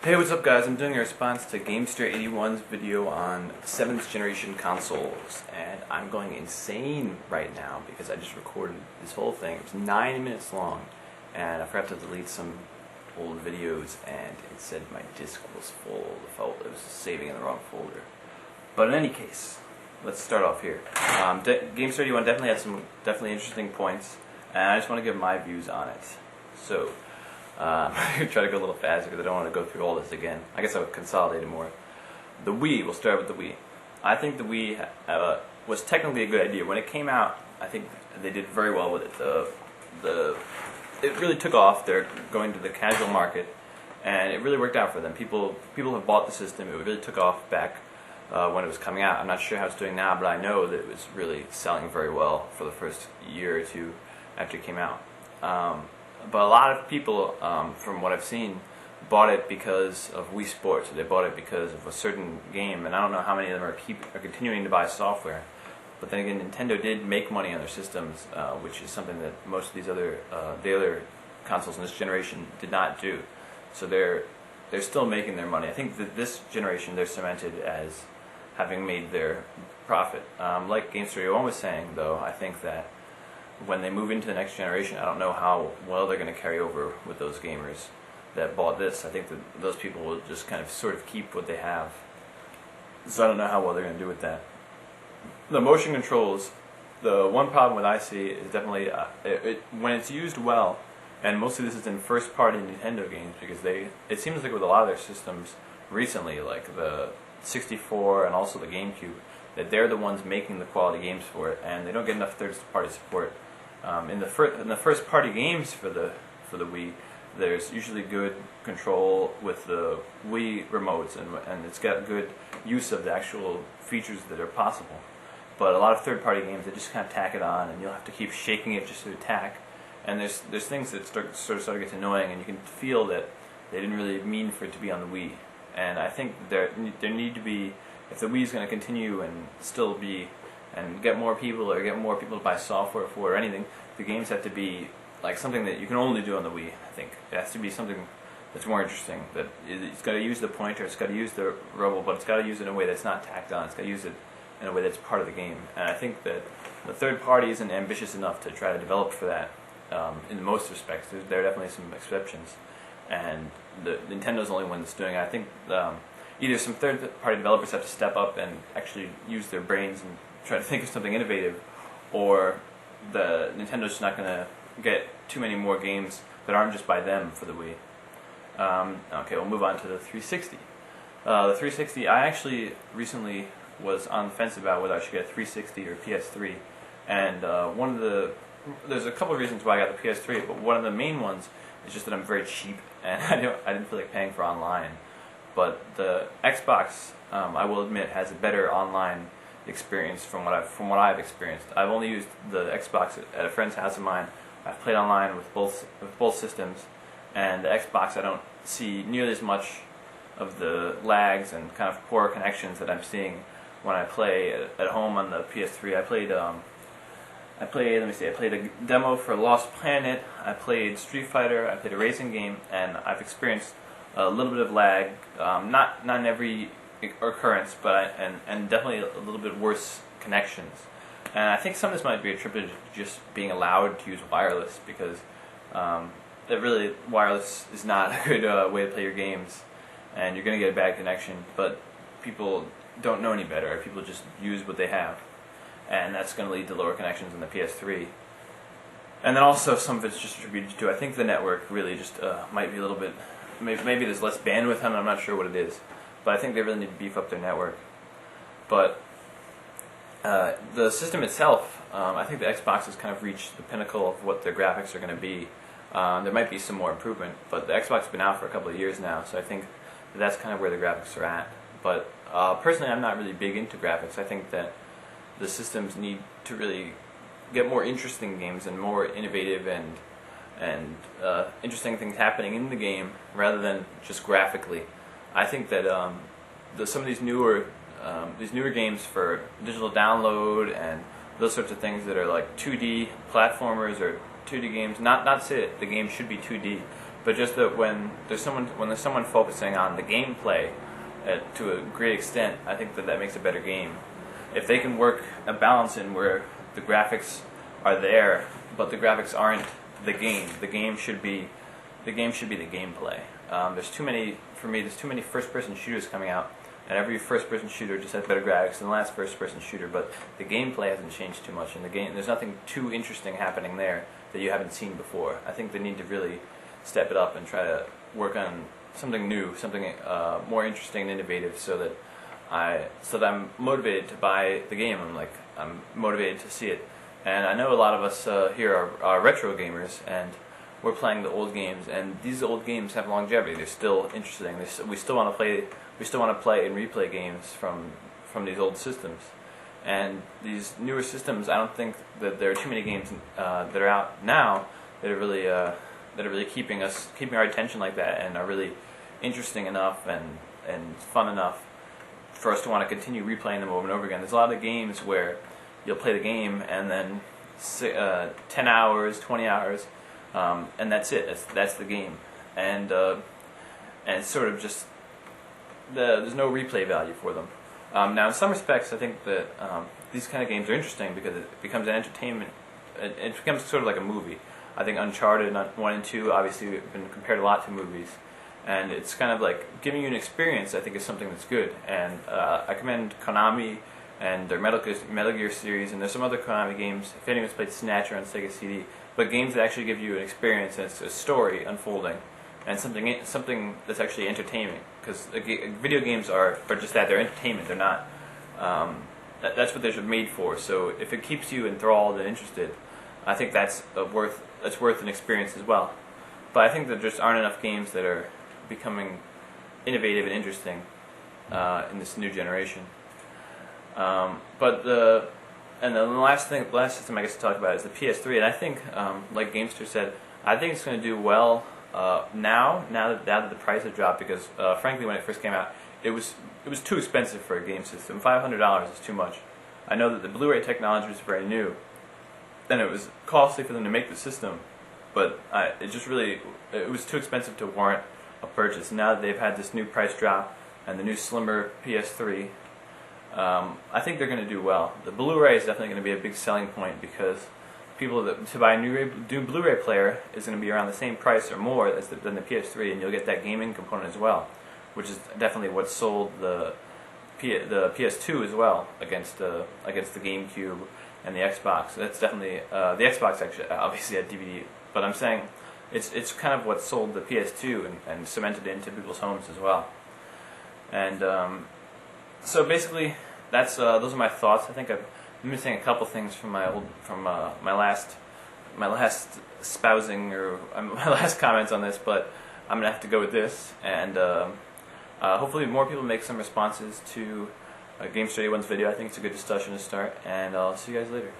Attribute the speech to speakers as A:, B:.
A: Hey, what's up guys? I'm doing a response to Gamester81's video on 7th generation consoles, and I'm going insane right now because I just recorded this whole thing. It was 9 minutes long, and I forgot to delete some old videos, and it said my disk was full. It was saving in the wrong folder. But in any case, let's start off here. Gamester81 definitely has some interesting points, and I just want to give my views on it. So, I'm going to try to go a little faster because I don't want to go through all this again. I guess I would consolidate it more. The Wii, we'll start with the Wii. I think the Wii was technically a good idea. When it came out, I think they did very well with it. It really took off. They're going to the casual market, and it really worked out for them. People have bought the system. It really took off back when it was coming out. I'm not sure how it's doing now, but I know that it was really selling very well for the first year or two after it came out. But a lot of people, from what I've seen, bought it because of Wii Sports. They bought it because of a certain game, and I don't know how many of them are continuing to buy software. But then again, Nintendo did make money on their systems, which is something that most of these the other consoles in this generation did not do. So they're still making their money. I think that this generation they're cemented as having made their profit. Like Gamester81 was saying, though, I think that when they move into the next generation, I don't know how well they're going to carry over with those gamers that bought this. I think that those people will just kind of sort of keep what they have. So I don't know how well they're going to do with that. The motion controls, the one problem that I see is definitely when it's used well, and mostly this is in first-party Nintendo games, because it seems like with a lot of their systems recently, like the 64 and also the GameCube, that they're the ones making the quality games for it, and they don't get enough third-party support. In the first-party games for the Wii, there's usually good control with the Wii remotes, and it's got good use of the actual features that are possible. But a lot of third-party games, they just kind of tack it on, and you'll have to keep shaking it just to attack. And there's things that sort of get annoying, and you can feel that they didn't really mean for it to be on the Wii. And I think there need to be, if the Wii is going to continue and still be and get more people to buy software for it or anything, the games have to be like something that you can only do on the Wii. I think it has to be something that's more interesting. That it's got to use the pointer, it's got to use the robo, but it's got to use it in a way that's not tacked on. It's got to use it in a way that's part of the game. And I think that the third party isn't ambitious enough to try to develop for that. In most respects, there are definitely some exceptions, and Nintendo's the only one that's doing it. I think either some third-party developers have to step up and actually use their brains and try to think of something innovative, or Nintendo's just not going to get too many more games that aren't just by them for the Wii. Okay, we'll move on to the 360. The 360, I actually recently was on the fence about whether I should get a 360 or PS3, and there's a couple of reasons why I got the PS3, but one of the main ones is just that I'm very cheap, and I didn't feel like paying for online. But the Xbox, I will admit, has a better online experience from what I've experienced. I've only used the Xbox at a friend's house of mine. I've played online with both systems, and the Xbox, I don't see nearly as much of the lags and kind of poor connections that I'm seeing when I play at home on the PS3. I played a demo for Lost Planet, I played Street Fighter, I played a racing game, and I've experienced a little bit of lag, not in every occurrence, but and definitely a little bit worse connections. And I think some of this might be attributed to just being allowed to use wireless, because wireless is not a good way to play your games, and you're going to get a bad connection, but people don't know any better. People just use what they have, and that's going to lead to lower connections in the PS3. And then also some of it's just attributed to, I think the network really just might be a little bit, maybe there's less bandwidth on it, I'm not sure what it is, but I think they really need to beef up their network. But the system itself, I think the Xbox has kind of reached the pinnacle of what their graphics are going to be. There might be some more improvement, but the Xbox has been out for a couple of years now, so I think that's kind of where the graphics are at. But personally, I'm not really big into graphics. I think that the systems need to really get more interesting games and more innovative and interesting things happening in the game rather than just graphically. I think that some of these newer games for digital download and those sorts of things that are like 2D platformers or 2D games, not to say that the game should be 2D, but just that when there's someone focusing on the gameplay to a great extent, I think that makes a better game. If they can work a balance in where the graphics are there, but the graphics aren't the game. The game should be the gameplay. There's too many first-person shooters coming out, and every first-person shooter just has better graphics than the last first-person shooter. But the gameplay hasn't changed too much in the game. There's nothing too interesting happening there that you haven't seen before. I think they need to really step it up and try to work on something new, something more interesting and innovative, so that I'm motivated to buy the game. I'm motivated to see it. And I know a lot of us here are retro gamers, and we're playing the old games. And these old games have longevity. They're still interesting. We still want to play. We still want to play and replay games from these old systems. And these newer systems, I don't think that there are too many games that are out now that are really keeping our attention like that, and are really interesting enough and fun enough for us to want to continue replaying them over and over again. There's a lot of games where you'll play the game and then 10 hours, 20 hours, and that's it. That's the game, and it's sort of just there's no replay value for them. Now, in some respects, I think that these kind of games are interesting because it becomes an entertainment. It becomes sort of like a movie. I think Uncharted 1 and 2 obviously have been compared a lot to movies, and it's kind of like giving you an experience. I think is something that's good, and I commend Konami and their Metal Gear series, and there's some other Konami games, if anyone's played Snatcher on Sega CD, but games that actually give you an experience, and it's a story unfolding, and something that's actually entertaining, because video games are just that. They're entertainment. They're not, that's what they're made for. So if it keeps you enthralled and interested, I think that's worth an experience as well. But I think there just aren't enough games that are becoming innovative and interesting in this new generation. And then the last system I guess to talk about is the PS3, and I think, like Gamester said, I think it's going to do well now that the price has dropped, because frankly, when it first came out, it was too expensive for a game system. $500 is too much. I know that the Blu-ray technology was very new, and it was costly for them to make the system, but it was too expensive to warrant a purchase. Now that they've had this new price drop and the new slimmer PS3, I think they're going to do well. The Blu-ray is definitely going to be a big selling point, because to buy a new Blu-ray player is going to be around the same price or more than the PS3, and you'll get that gaming component as well, which is definitely what sold the PS2 as well against the GameCube and the Xbox. That's definitely the Xbox actually obviously had DVD, but I'm saying it's kind of what sold the PS2 and cemented it into people's homes as well. And so basically, those are my thoughts. I think I'm missing a couple things from my last espousing or my last comments on this, but I'm gonna have to go with this. And hopefully, more people make some responses to Gamester 81's video. I think it's a good discussion to start, and I'll see you guys later.